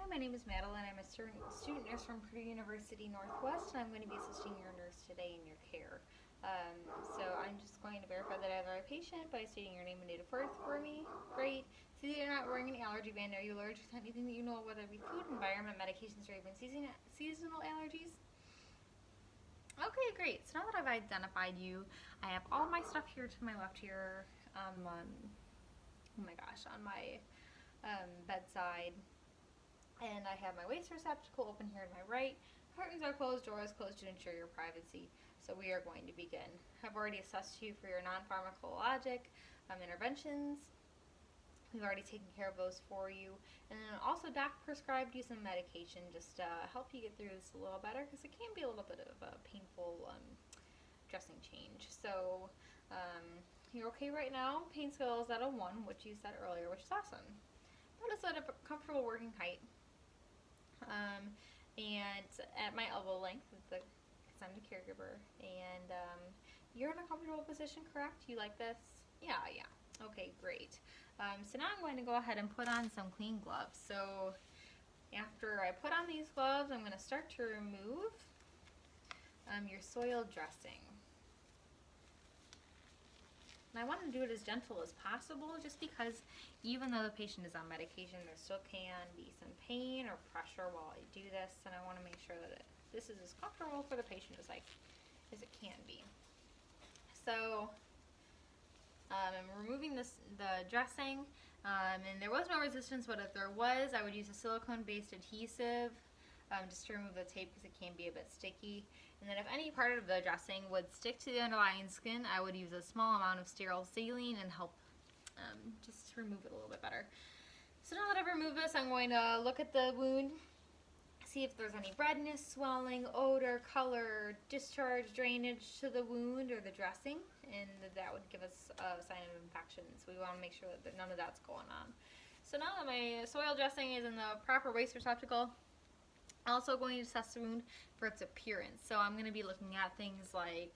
my name is Madeline. I'm a student nurse from Purdue University Northwest, and I'm going to be assisting your nurse today in your care. So I'm just going to verify that I have the right patient by stating your name and date of birth for me. Great. See that you're not wearing an allergy band. Are you allergic to anything that you know, whether it be food, environment, medications, or even seasonal allergies? Okay, great. So now that I've identified you, I have all my stuff here to my left here. Oh my gosh, on my bedside. And I have my waste receptacle open here to my right. Curtains are closed, doors closed to ensure your privacy. So we are going to begin. I've already assessed you for your non-pharmacologic interventions. We've already taken care of those for you. And then also doc prescribed you some medication just to help you get through this a little better, because it can be a little bit of a painful dressing change. So you're okay right now. Pain scale is at a 1, which you said earlier, which is awesome. Notice at a comfortable working height. And at my elbow length, because I'm the caregiver. And you're in a comfortable position, correct? You like this? Yeah. Okay, great. So now I'm going to go ahead and put on some clean gloves. So after I put on these gloves, I'm going to start to remove your soil dressing. And I want to do it as gentle as possible, just because even though the patient is on medication, there still can be some pain or pressure while I do this, and I want to make sure that this is as comfortable for the patient as it can be. So I'm removing the dressing, and there was no resistance, but if there was, I would use a silicone-based adhesive just to remove the tape, because it can be a bit sticky. And then if any part of the dressing would stick to the underlying skin, I would use a small amount of sterile saline and help just remove it a little bit better. So now that I've removed this, I'm going to look at the wound, see if there's any redness, swelling, odor, color, discharge, drainage to the wound or the dressing, and that would give us a sign of infection. So we want to make sure that none of that's going on. So now that my soil dressing is in the proper waste receptacle, also going to assess the wound for its appearance. So I'm going to be looking at things like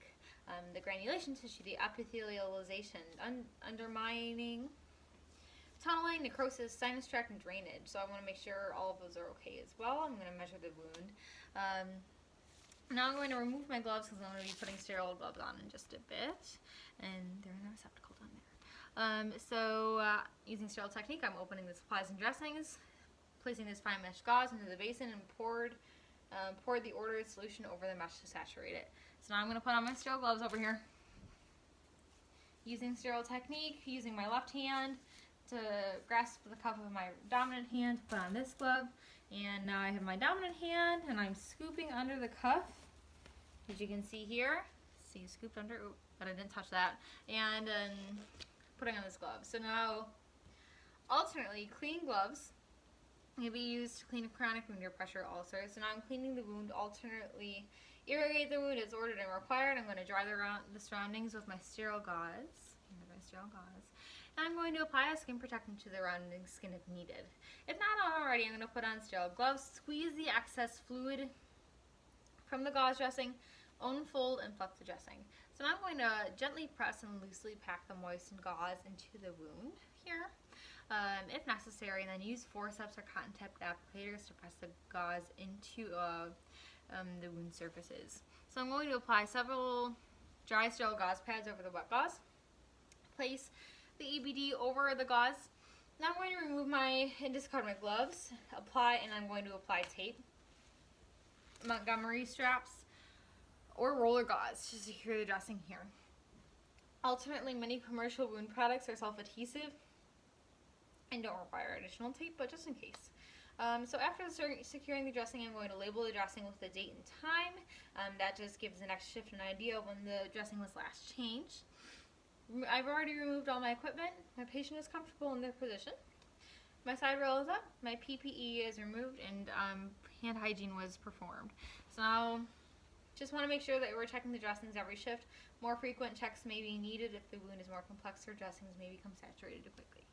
the granulation tissue, the epithelialization, undermining, tunneling, necrosis, sinus tract, and drainage. So I want to make sure all of those are okay as well. I'm going to measure the wound. Now I'm going to remove my gloves, because I'm going to be putting sterile gloves on in just a bit. And they're in the receptacle down there. Using sterile technique, I'm opening the supplies and dressings, placing this fine mesh gauze into the basin, and poured the ordered solution over the mesh to saturate it. So now I'm going to put on my sterile gloves over here. Using sterile technique, using my left hand to grasp the cuff of my dominant hand to put on this glove. And now I have my dominant hand, and I'm scooping under the cuff, as you can see here. See, scooped under, but I didn't touch that. And putting on this glove. So now, alternately, clean gloves can be used to clean a chronic wound or pressure ulcer. So now I'm cleaning the wound, alternately irrigate the wound as ordered and required. I'm going to dry the surroundings with my sterile gauze. And I'm going to apply a skin protectant to the surrounding skin if needed. If not already, I'm going to put on sterile gloves, squeeze the excess fluid from the gauze dressing, unfold, and fluff the dressing. So now I'm going to gently press and loosely pack the moistened gauze into the wound here. If necessary, and then use forceps or cotton-tipped applicators to press the gauze into the wound surfaces. So I'm going to apply several dry sterile gauze pads over the wet gauze. Place the EBD over the gauze. Now I'm going to remove and discard my gloves. And I'm going to apply tape, Montgomery straps, or roller gauze to secure the dressing here. Ultimately, many commercial wound products are self-adhesive and don't require additional tape, but just in case. So after securing the dressing, I'm going to label the dressing with the date and time. That just gives the next shift an idea of when the dressing was last changed. I've already removed all my equipment. My patient is comfortable in their position. My side rail is up, my PPE is removed, and hand hygiene was performed. So now, just want to make sure that we're checking the dressings every shift. More frequent checks may be needed if the wound is more complex or dressings may become saturated too quickly.